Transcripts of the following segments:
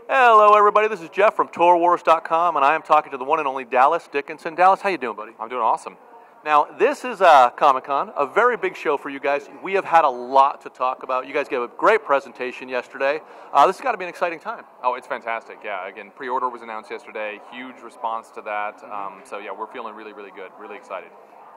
Hello, everybody. This is Jeff from TourWars.com, and I am talking to the one and only Dallas Dickinson. Dallas, how you doing, buddy? I'm doing awesome. Now, this is Comic-Con, a very big show for you guys. We have had a lot to talk about. You guys gave a great presentation yesterday. This has got to be an exciting time. Oh, it's fantastic. Yeah, again, pre-order was announced yesterday. Huge response to that. So, yeah, we're feeling really, really good. Really excited.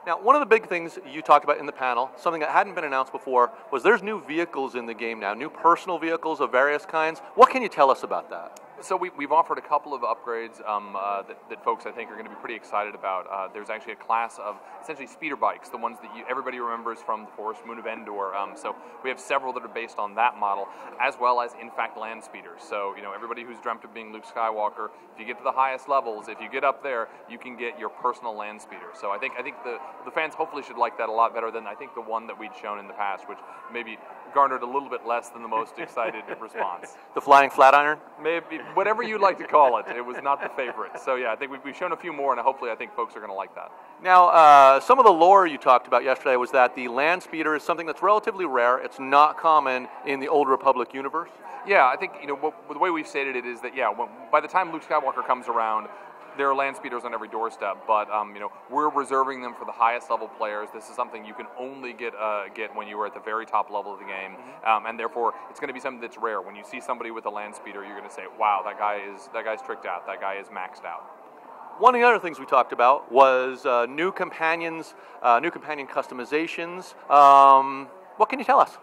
Now, one of the big things you talked about in the panel, something that hadn't been announced before, was there's new vehicles in the game now, new personal vehicles of various kinds. What can you tell us about that? So we've offered a couple of upgrades that folks I think are going to be pretty excited about. There's actually a class of essentially speeder bikes, the ones that everybody remembers from the Forest Moon of Endor. So we have several that are based on that model, as well as in fact land speeders. So everybody who's dreamt of being Luke Skywalker, if you get to the highest levels, if you get up there, you can get your personal land speeder. So I think the fans hopefully should like that a lot better than I think the one that we'd shown in the past, which maybe garnered a little bit less than the most excited response. The Flying Flatiron? Maybe, whatever you'd like to call it. It was not the favorite. So yeah, I think we've shown a few more, and hopefully I think folks are going to like that. Now, some of the lore you talked about yesterday was that the land speeder is something that's relatively rare. It's not common in the Old Republic universe. Yeah, I think the way we've stated it is that by the time Luke Skywalker comes around, there are land speeders on every doorstep, but we're reserving them for the highest level players. This is something you can only get when you are at the very top level of the game, and therefore it's going to be something that's rare. When you see somebody with a land speeder, you're going to say, "Wow, that guy's tricked out. That guy is maxed out." One of the other things we talked about was new companion customizations. What can you tell us?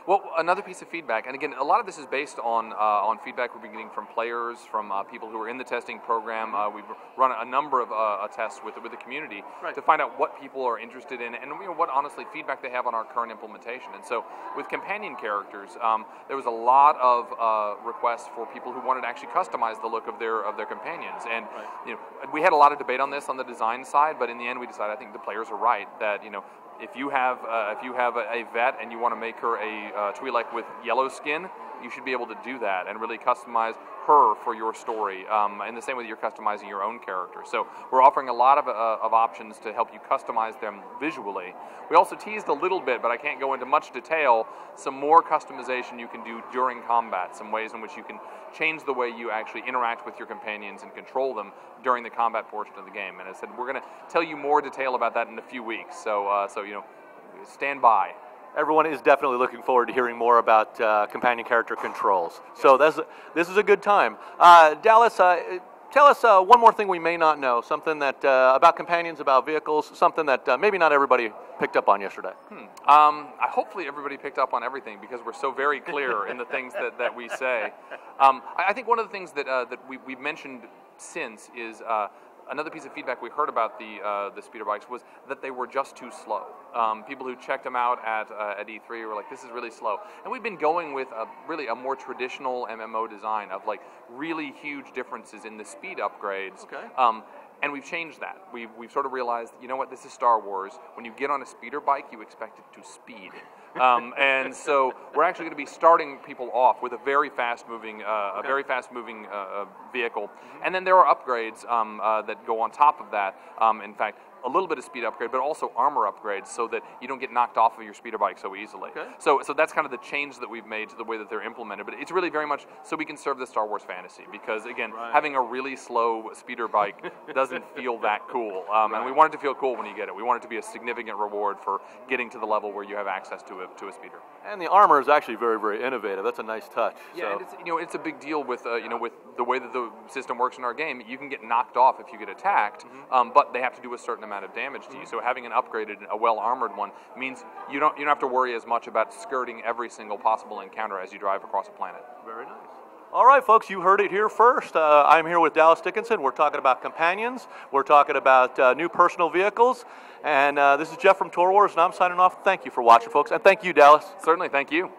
Well, another piece of feedback, and again, a lot of this is based on feedback we've been getting from players, from people who are in the testing program. We've run a number of tests with the community to find out what people are interested in, and what honestly feedback they have on our current implementation. And so, with companion characters, there was a lot of requests for people who wanted to actually customize the look of their companions. And we had a lot of debate on this on the design side, but in the end, we decided I think the players are right that if you have a vet and you want to make her a Twi'lek with yellow skin, you should be able to do that and really customize her for your story in the same way that you're customizing your own character. So we're offering a lot of options to help you customize them visually. We also teased a little bit, but I can't go into much detail, some more customization you can do during combat, some ways in which you can change the way you actually interact with your companions and control them during the combat portion of the game. And as I said, we're going to tell you more detail about that in a few weeks, so stand by. Everyone is definitely looking forward to hearing more about companion character controls. Yes. So this is a good time. Dallas, tell us one more thing we may not know, something that about companions, about vehicles, something that maybe not everybody picked up on yesterday. Hopefully everybody picked up on everything because we're so very clear in the things that we say. I think one of the things that we've mentioned since is another piece of feedback we heard about the speeder bikes was that they were just too slow. People who checked them out at E3 were like, "This is really slow." And we've been going with really a more traditional MMO design of like really huge differences in the speed upgrades. Okay. And we've changed that. We've sort of realized, this is Star Wars. When you get on a speeder bike, you expect it to speed. And so we're actually going to be starting people off with a very fast-moving, vehicle, and then there are upgrades that go on top of that. In fact, a little bit of speed upgrade, but also armor upgrades so that you don't get knocked off of your speeder bike so easily. Okay. So that's kind of the change that we've made to the way that they're implemented. But it's really very much so we can serve the Star Wars fantasy because, again, having a really slow speeder bike doesn't feel that cool. And we want it to feel cool when you get it. We want it to be a significant reward for getting to the level where you have access to a speeder. And the armor is actually very, very innovative. That's a nice touch. Yeah, so. And it's a big deal with with the way that the system works in our game. You can get knocked off if you get attacked, but they have to do a certain amount of damage to you. So having an upgraded, a well-armored one means you don't have to worry as much about skirting every single possible encounter as you drive across a planet. Very nice. All right, folks, you heard it here first. I'm here with Dallas Dickinson. We're talking about companions. We're talking about new personal vehicles. And this is Jeff from Tour Wars, and I'm signing off. Thank you for watching, folks. And thank you, Dallas. Certainly, thank you.